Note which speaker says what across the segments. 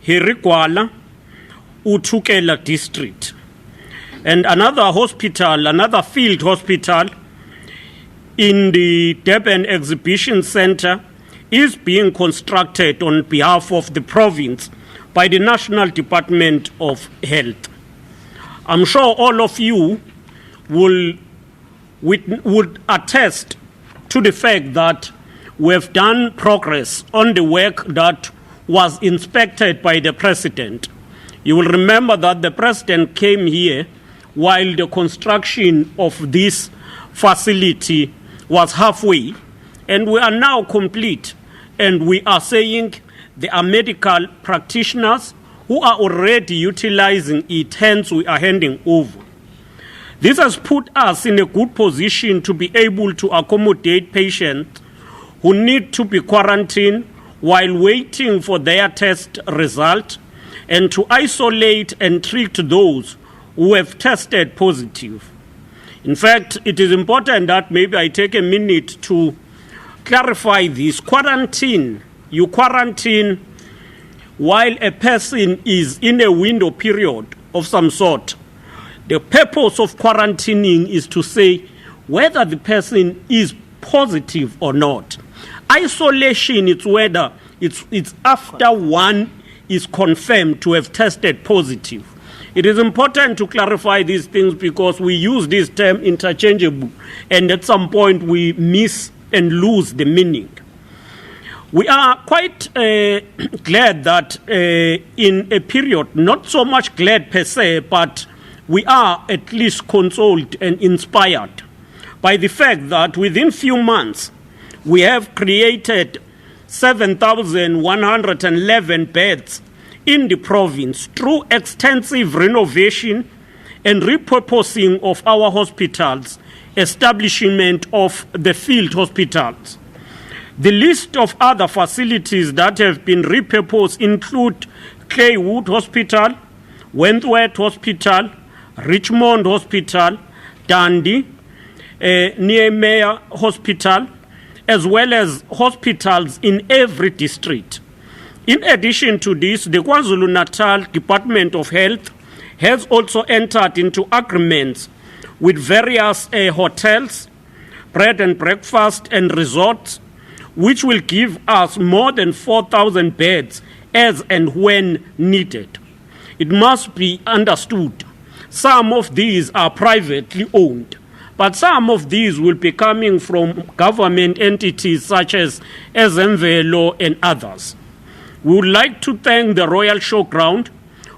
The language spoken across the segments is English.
Speaker 1: Hirikwala, Uthukela district. And another hospital, another field hospital in the Durban Exhibition Centre is being constructed on behalf of the province by the National Department of Health. I'm sure all of you would attest to the fact that we have done progress on the work that was inspected by the President. You will remember that the President came here while the construction of this facility was halfway, and we are now complete. And we are saying there are medical practitioners who are already utilizing it, hence we are handing over. This has put us in a good position to be able to accommodate patients who need to be quarantined while waiting for their test result, and to isolate and treat those who have tested positive. In fact, it is important that maybe I take a minute to clarify this. Quarantine, you quarantine while a person is in a window period of some sort. The purpose of quarantining is to say whether the person is positive or not. Isolation is whether it's after one is confirmed to have tested positive. It is important to clarify these things because we use this term interchangeable, and at some point we miss and lose the meaning. We are quite glad that in a period, not so much glad per se, but we are at least consoled and inspired by the fact that within few months we have created 7,111 beds in the province through extensive renovation and repurposing of our hospitals, establishment of the field hospitals. The list of other facilities that have been repurposed include Claywood Hospital, Wentworth Hospital, Richmond Hospital, Dundee, Nehemiah Hospital, as well as hospitals in every district. In addition to this, the KwaZulu-Natal Department of Health has also entered into agreements with various hotels, bread and breakfast and resorts, which will give us more than 4,000 beds as and when needed. It must be understood, some of these are privately owned, but some of these will be coming from government entities such as Ezemvelo and others. We would like to thank the Royal Showground,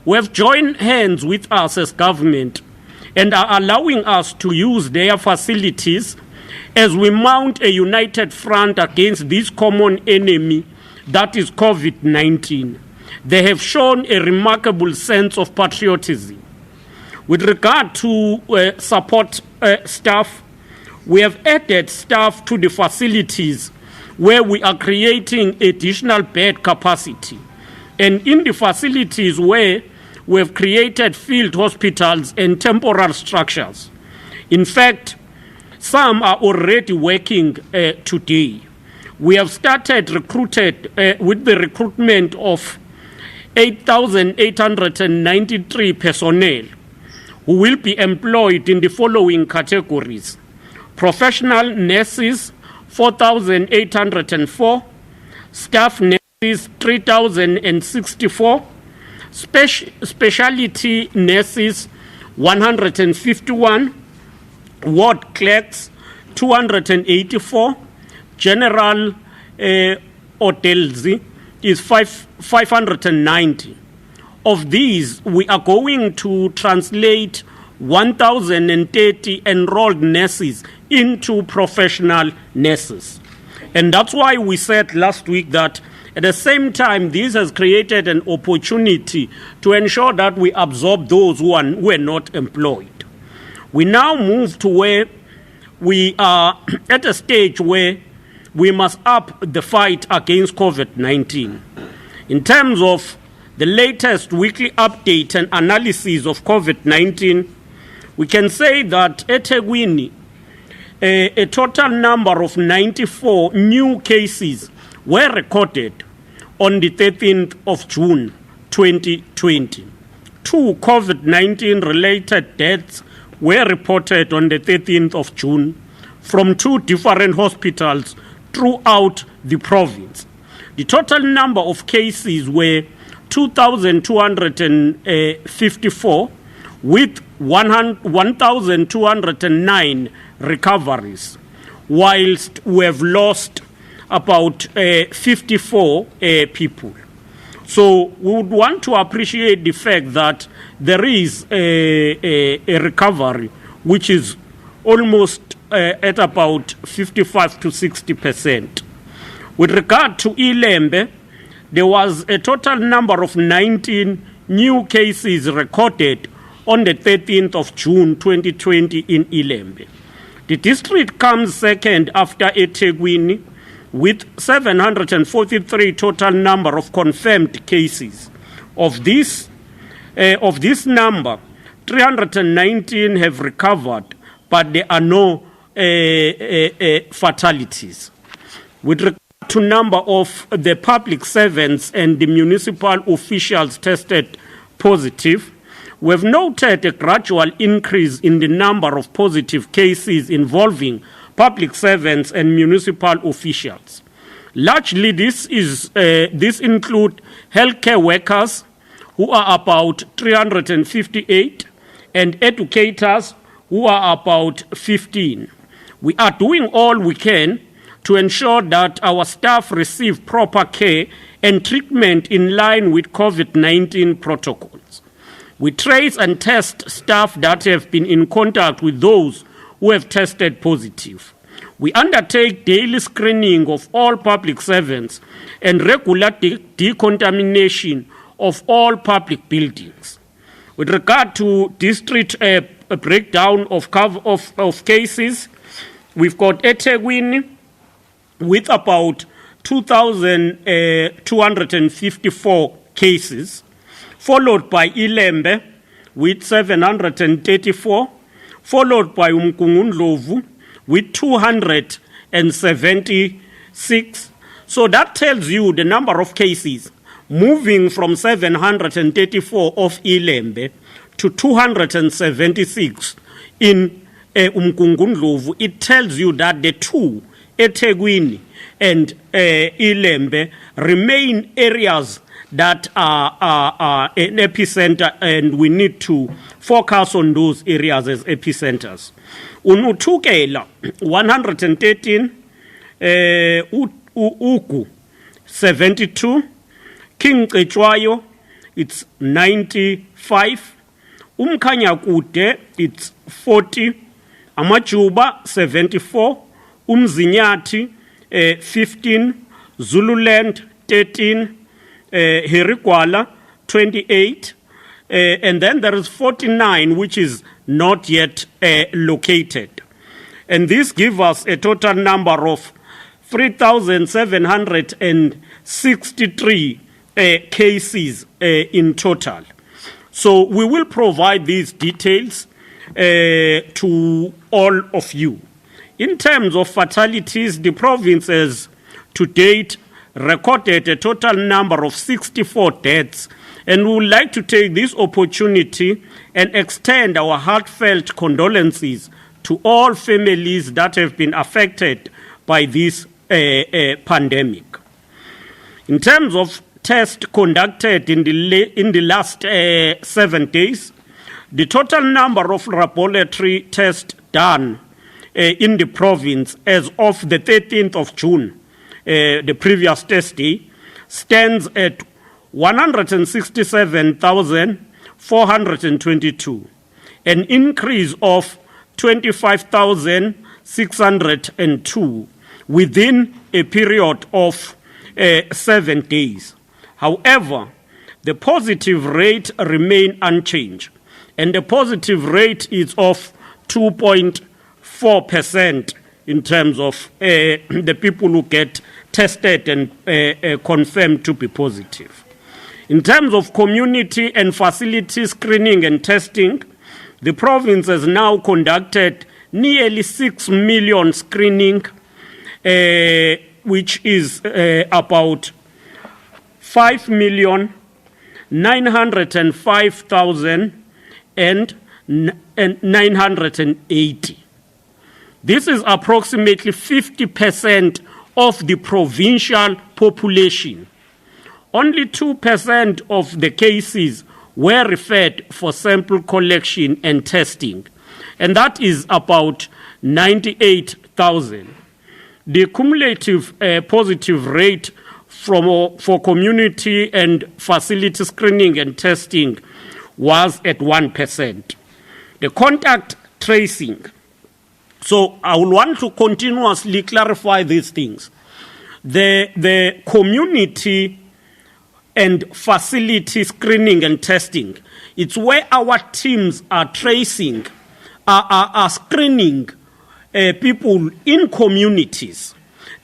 Speaker 1: who have joined hands with us as government and are allowing us to use their facilities as we mount a united front against this common enemy that is COVID-19. They have shown a remarkable sense of patriotism. With regard to support staff, we have added staff to the facilities where we are creating additional bed capacity. And in the facilities where we have created field hospitals and temporary structures. In fact, some are already working today. We have started with the recruitment of 8,893 personnel who will be employed in the following categories: professional nurses, 4,804, staff nurses, 3,064, specialty nurses, 151, ward clerks, 284, general hotels is 590. Of these, we are going to translate 1,030 enrolled nurses into professional nurses. And that's why we said last week that at the same time, this has created an opportunity to ensure that we absorb those who are not employed. We now move to where we are at a stage where we must up the fight against COVID-19. In terms of the latest weekly update and analysis of COVID-19, we can say that at eThekwini, a total number of 94 new cases were recorded on the 13th of June 2020. 2 COVID-19 related deaths were reported on the 13th of June from 2 different hospitals throughout the province. The total number of cases were 2,254 with 1,209 recoveries, whilst we have lost about 54 people. So we would want to appreciate the fact that there is a recovery which is almost at about 55 to 60%. With regard to Ilembe, there was a total number of 19 new cases recorded on the 13th of June 2020 in Ilembe. The district comes second after eThekwini with 743 total number of confirmed cases. Of this number, 319 have recovered, but there are no fatalities. With regard to number of the public servants and the municipal officials tested positive, we have noted a gradual increase in the number of positive cases involving public servants and municipal officials. Largely, this include healthcare workers, who are about 358, and educators, who are about 15. We are doing all we can to ensure that our staff receive proper care and treatment in line with COVID-19 protocols. We trace and test staff that have been in contact with those who have tested positive. We undertake daily screening of all public servants and regular decontamination of all public buildings. With regard to district breakdown of cases, we've got eThekwini with about 2,254 cases, followed by Ilembe with 734, followed by Umgungundlovu with 276. So that tells you the number of cases moving from 734 of Ilembe to 276 in Umgungundlovu. It tells you that the two, eThekwini and Ilembe, remain areas that are an epicenter, and we need to focus on those areas as epicenters. Unuthukela 113, Ugu 72, King Cetshwayo it's 95, Umkhanyakude it's 40, Amajuba 74, Umzinyathi 15, Zululand 13, Herikwala 28, and then there is 49 which is not yet located. And this gives us a total number of 3,763 cases in total. So we will provide these details to all of you. In terms of fatalities, the province has to date recorded a total number of 64 deaths, and we would like to take this opportunity and extend our heartfelt condolences to all families that have been affected by this pandemic. In terms of tests conducted in the last 7 days, the total number of laboratory tests done in the province as of the 13th of June, the previous test day, stands at 167,422, an increase of 25,602 within a period of 7 days. However, the positive rate remains unchanged, and the positive rate is of 2.4% in terms of the people who get tested and confirmed to be positive. In terms of community and facility screening and testing, the province has now conducted nearly 6 million screening, which is about 5,900,000 905,980. This is approximately 50% of the provincial population. Only 2% of the cases were referred for sample collection and testing, and that is about 98,000. The cumulative positive rate for community and facility screening and testing was at 1%. The contact tracing. So I will want to continuously clarify these things. The community and facility screening and testing, it's where our teams are tracing, are screening people in communities.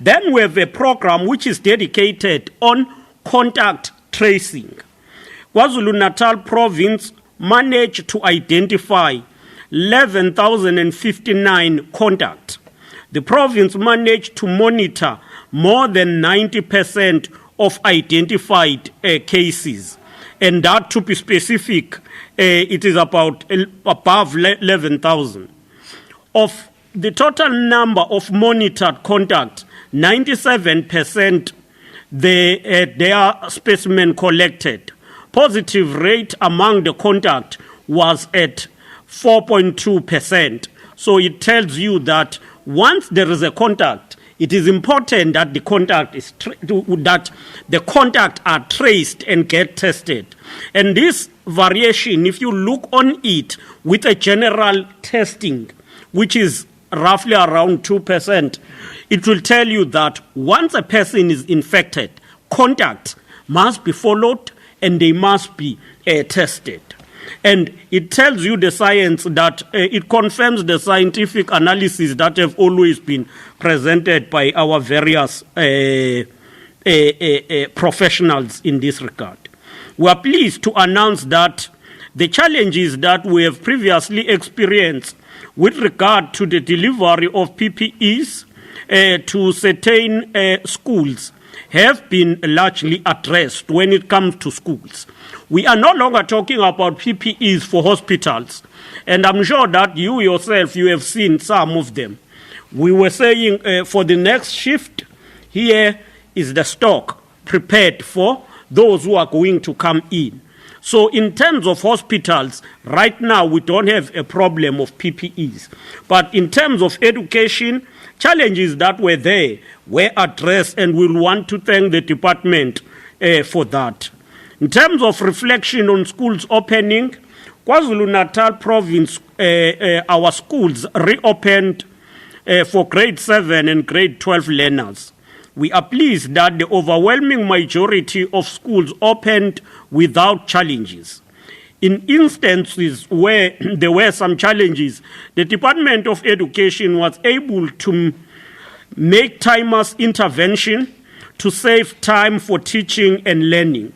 Speaker 1: Then we have a program which is dedicated on contact tracing. KwaZulu-Natal province managed to identify 11,059 contacts. The province managed to monitor more than 90% of identified cases. And that, to be specific, it is about above 11,000. Of the total number of monitored contacts, 97% their specimen collected. Positive rate among the contact was at 4.2%. So it tells you that once there is a contact, it is important that the contact is that the contact are traced and get tested. And this variation, if you look on it with a general testing, which is roughly around 2%, it will tell you that once a person is infected, contact must be followed and they must be tested. And it tells you the science that it confirms the scientific analysis that have always been presented by our various professionals in this regard. We are pleased to announce that the challenges that we have previously experienced with regard to the delivery of PPEs to certain schools have been largely addressed when it comes to schools. We are no longer talking about PPEs for hospitals, and I'm sure that you yourself, you have seen some of them. We were saying for the next shift, here is the stock prepared for those who are going to come in. So in terms of hospitals, right now we don't have a problem of PPEs. But in terms of education, challenges that were there were addressed, and we'll want to thank the department for that. In terms of reflection on schools opening, KwaZulu-Natal province, our schools reopened for grade 7 and grade 12 learners. We are pleased that the overwhelming majority of schools opened without challenges. In instances where there were some challenges, the Department of Education was able to make timely intervention to save time for teaching and learning.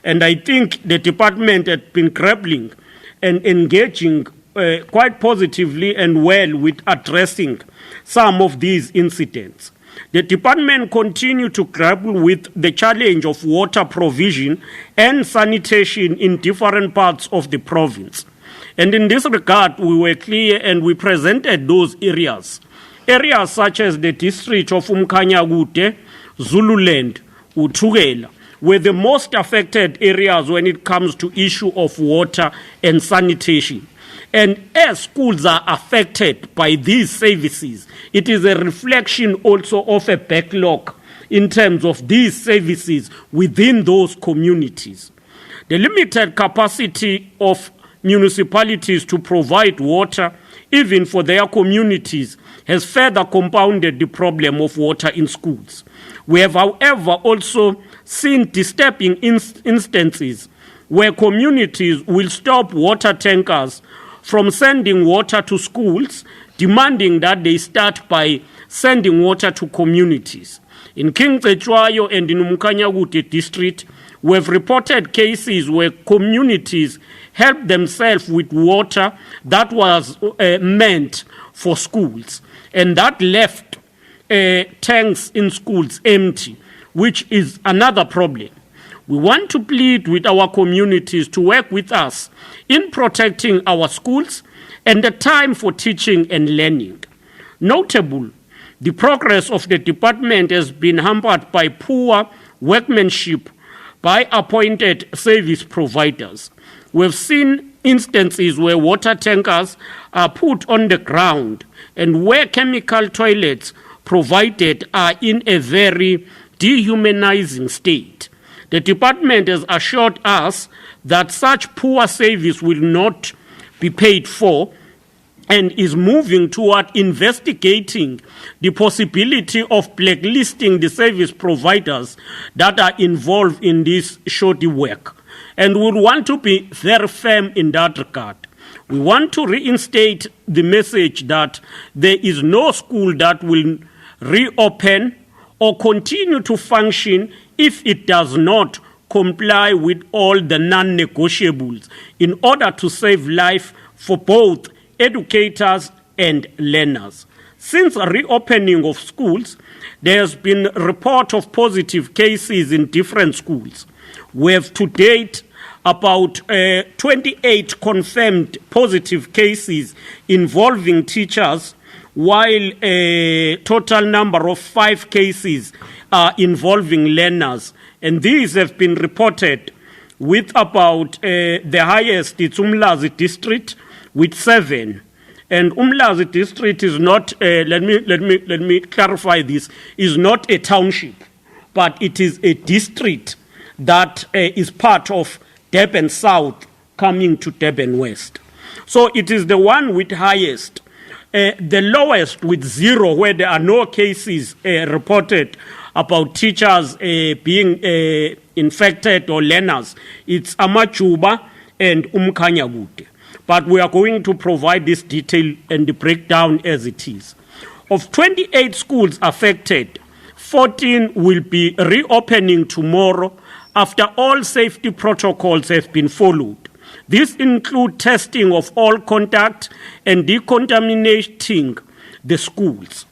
Speaker 1: And I think the department had been grappling and engaging quite positively and well with addressing some of these incidents. The department continued to grapple with the challenge of water provision and sanitation in different parts of the province. And in this regard, we were clear and we presented those areas. Areas such as the district of Umkhanyakude, Zululand, Uthukela, were the most affected areas when it comes to issue of water and sanitation. And as schools are affected by these services, it is a reflection also of a backlog in terms of these services within those communities. The limited capacity of municipalities to provide water, even for their communities, has further compounded the problem of water in schools. We have, however, also seen disturbing instances where communities will stop water tankers from sending water to schools, demanding that they start by sending water to communities. In King Cetshwayo and in Umkhanyakude district, we have reported cases where communities helped themselves with water that was meant for schools, and that left tanks in schools empty, which is another problem. We want to plead with our communities to work with us in protecting our schools and the time for teaching and learning. Notable, the progress of the department has been hampered by poor workmanship by appointed service providers. We've seen instances where water tankers are put on the ground and where chemical toilets provided are in a very dehumanizing state. The department has assured us that such poor service will not be paid for and is moving toward investigating the possibility of blacklisting the service providers that are involved in this shoddy work. And we want to be very firm in that regard. We want to reinstate the message that there is no school that will reopen or continue to function if it does not comply with all the non-negotiables in order to save life for both educators and learners. Since a reopening of schools, there has been a report of positive cases in different schools. We have to date about 28 confirmed positive cases involving teachers, while a total number of 5 cases are involving learners. And these have been reported with about the highest, it's Umlazi district with 7. And Umlazi district is not, let me clarify this, is not a township, but it is a district that is part of Durban South coming to Durban West. So it is the one with highest. The lowest with 0, where there are no cases reported about teachers being infected or learners. It's Amachuba and Umkhanyakude. But we are going to provide this detail and the breakdown as it is. Of 28 schools affected, 14 will be reopening tomorrow after all safety protocols have been followed. These include testing of all contact and decontaminating the schools.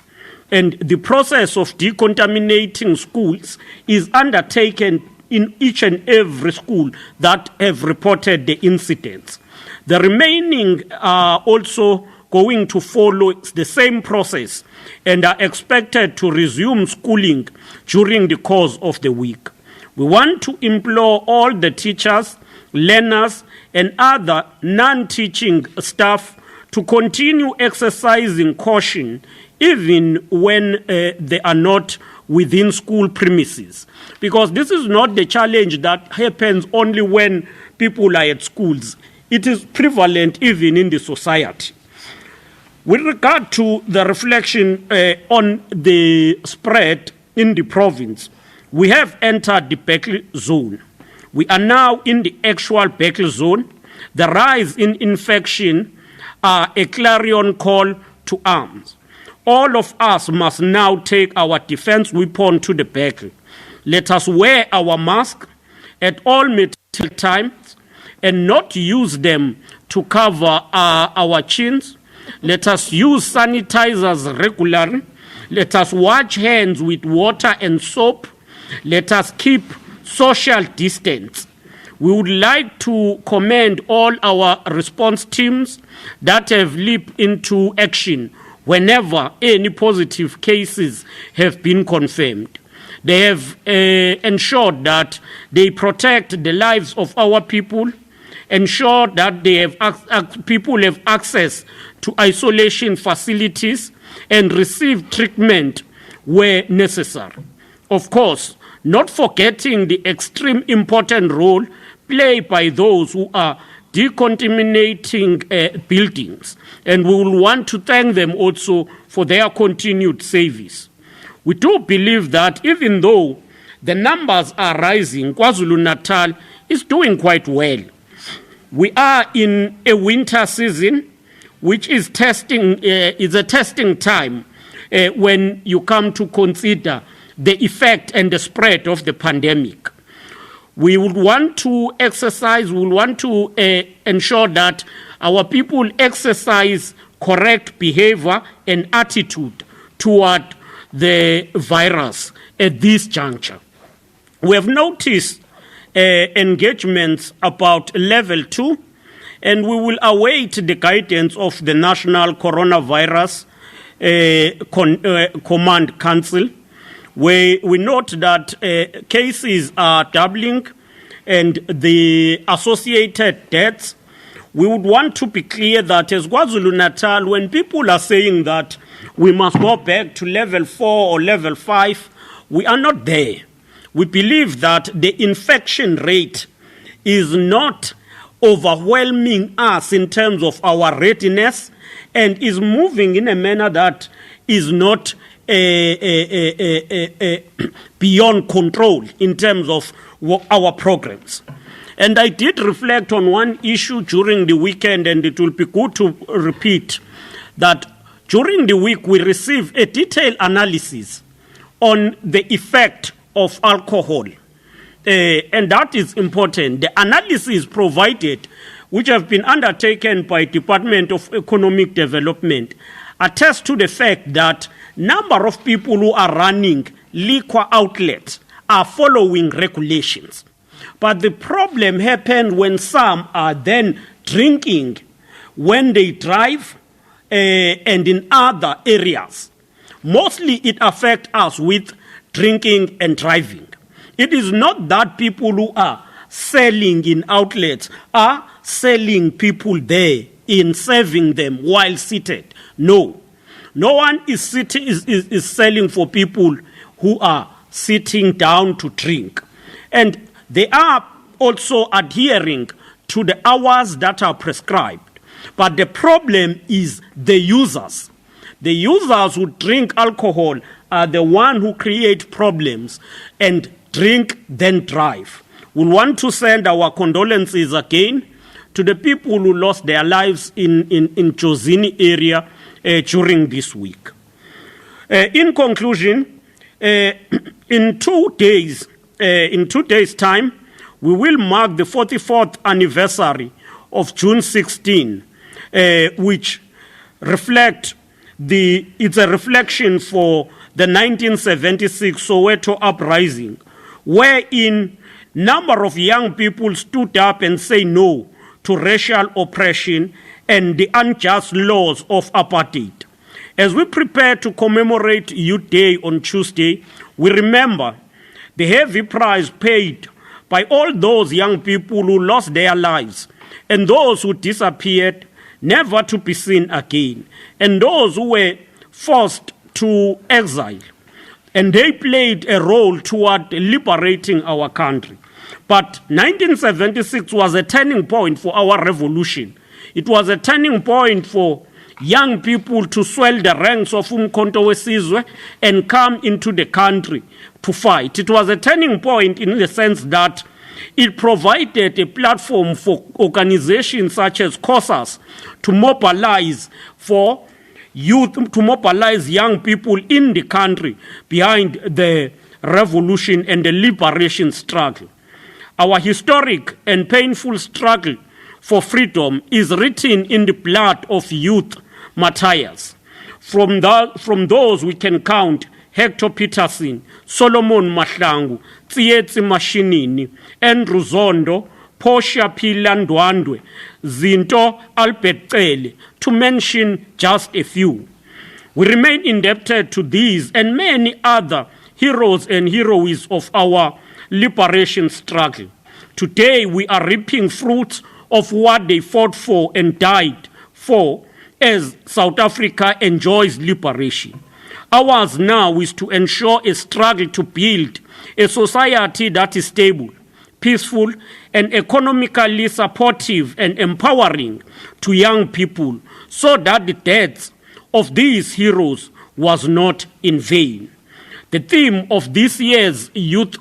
Speaker 1: And the process of decontaminating schools is undertaken in each and every school that have reported the incidents. The remaining are also going to follow the same process and are expected to resume schooling during the course of the week. We want to implore all the teachers, learners, and other non-teaching staff to continue exercising caution even when they are not within school premises. Because this is not the challenge that happens only when people are at schools. It is prevalent even in the society. With regard to the reflection on the spread in the province, we have entered the Berkeley zone. We are now in the actual Berkeley zone. The rise in infection are a clarion call to arms. All of us must now take our defense weapon to the Berkeley. Let us wear our mask at all material times and not use them to cover our chins. Let us use sanitizers regularly. Let us wash hands with water and soap. Let us keep social distance. We would like to commend all our response teams that have leaped into action whenever any positive cases have been confirmed. They have ensured that they protect the lives of our people, ensure that they have people have access to isolation facilities and receive treatment where necessary. Of course, not forgetting the extreme important role played by those who are decontaminating buildings, and we will want to thank them also for their continued service. We do believe that even though the numbers are rising, KwaZulu-Natal is doing quite well. We are in a winter season, which is is a testing time when you come to consider the effect and the spread of the pandemic. We would want to ensure that our people exercise correct behavior and attitude toward the virus at this juncture. We have noticed engagements about level 2, and we will await the guidance of the National Coronavirus Command Council, where we note that cases are doubling and the associated deaths. We would want to be clear that as KwaZulu-Natal, when people are saying that we must go back to level 4 or level 5, we are not there. We believe that the infection rate is not overwhelming us in terms of our readiness and is moving in a manner that is not beyond control in terms of our programs. And I did reflect on one issue during the weekend, and it will be good to repeat that during the week we received a detailed analysis on the effect of alcohol. And that is important. The analysis provided, which have been undertaken by Department of Economic Development, attest to the fact that number of people who are running liquor outlets are following regulations. But the problem happened when some are then drinking when they drive and in other areas. Mostly it affects us with drinking and driving. It is not that people who are selling in outlets are selling people there in serving them while seated. No. No one is selling for people who are sitting down to drink. And they are also adhering to the hours that are prescribed. But the problem is the users. The users who drink alcohol are the ones who create problems and drink, then drive. We want to send our condolences again to the people who lost their lives in Jozini area during this week. In conclusion, in 2 days, in 2 days' time, we will mark the 44th anniversary of June 16, which it's a reflection for the 1976 Soweto uprising, wherein number of young people stood up and say no to racial oppression and the unjust laws of apartheid. As we prepare to commemorate Youth Day on Tuesday, we remember the heavy price paid by all those young people who lost their lives and those who disappeared, never to be seen again, and those who were forced to exile. And they played a role toward liberating our country. But 1976 was a turning point for our revolution. It was a turning point for young people to swell the ranks of Umkhonto weSizwe and come into the country to fight. It was a turning point in the sense that it provided a platform for organizations such as COSAS to mobilize for youth, to mobilize young people in the country behind the revolution and the liberation struggle. Our historic and painful struggle for freedom is written in the blood of youth martyrs. From those we can count Hector Peterson, Solomon Mahlangu, Tsietsi Mashinini, Andrew Zondo, Portia Phila Ndwandwe, Zinto Albert Cele, to mention just a few. We remain indebted to these and many other heroes and heroines of our liberation struggle. Today we are reaping fruits of what they fought for and died for as South Africa enjoys liberation. Ours now is to ensure a struggle to build a society that is stable, peaceful, and economically supportive and empowering to young people, so that the deaths of these heroes was not in vain. The theme of this year's Youth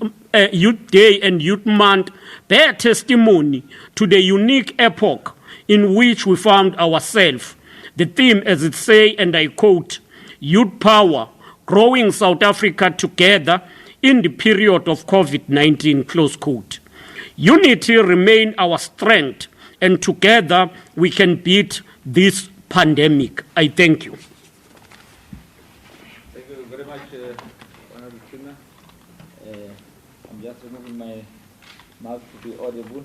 Speaker 1: Day and Youth Month bear testimony to the unique epoch in which we found ourselves. The theme, as it says, and I quote, "Youth Power, Growing South Africa Together in the Period of COVID-19, close quote. Unity remains our strength, and together we can beat this pandemic. I thank you.
Speaker 2: Thank you very much, Honorable Chuma. I'm just removing mouth to be audible.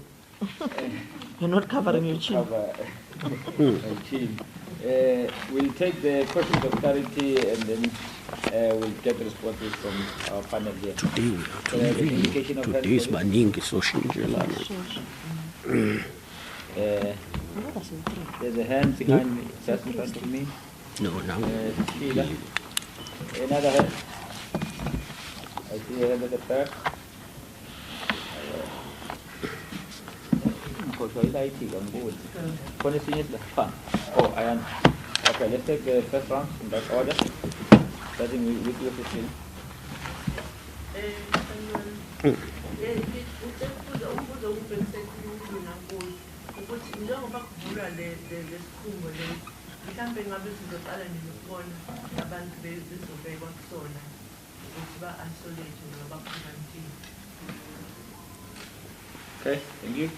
Speaker 3: You're not covering your chin.
Speaker 2: Cover my chin. We'll take the questions of clarity and then we'll get responses from our panel here.
Speaker 1: Today we are to
Speaker 2: The indication of health
Speaker 1: today's
Speaker 2: policy.
Speaker 1: baningi soshinjelana.
Speaker 2: There's a hand behind me, just in front of me.
Speaker 1: No, now.
Speaker 2: Sheila. Another hand. I see a hand at the back. Oh, Ayan. Okay, let's take the first round in that order. Starting with you, Christine.
Speaker 4: ukuthi njengoba kuvulwa lesikhungo mhlambe ngabe sizoqala nokubona abantu bezobekwa kusona ukuthi ba-isolate noma ba-quarantine.
Speaker 2: Okay, thank you.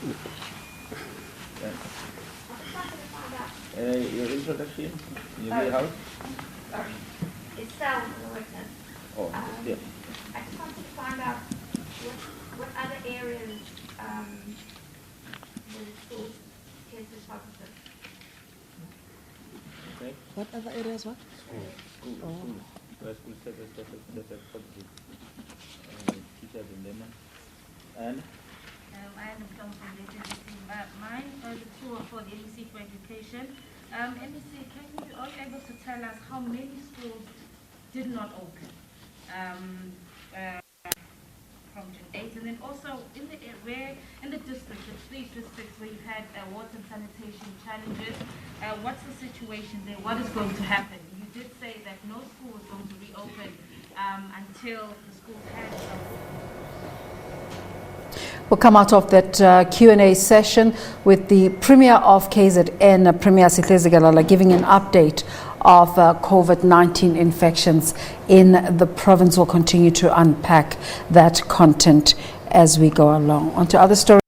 Speaker 2: Your introduction, your house?
Speaker 5: It's sound in the witness.
Speaker 2: Oh, yeah.
Speaker 5: I just wanted to find out what other areas where the school tested positive.
Speaker 2: Okay.
Speaker 3: What other areas? What?
Speaker 2: School. Where school tested positive. Teachers and them. And?
Speaker 6: I am from the NBC. Mine is a tour for the NBC for Education. NBC, are you able to tell us how many schools did not open from June 8th? And then also in the districts, the 3 districts where you've had water and sanitation challenges, what's the situation there? What is going to happen? You did say that no school is going to reopen until the schools had
Speaker 7: We'll come out of that Q&A session with the Premier of KZN, Premier Sihle Zikalala, giving an update of COVID-19 infections in the province. We'll continue to unpack that content as we go along. On to other stories.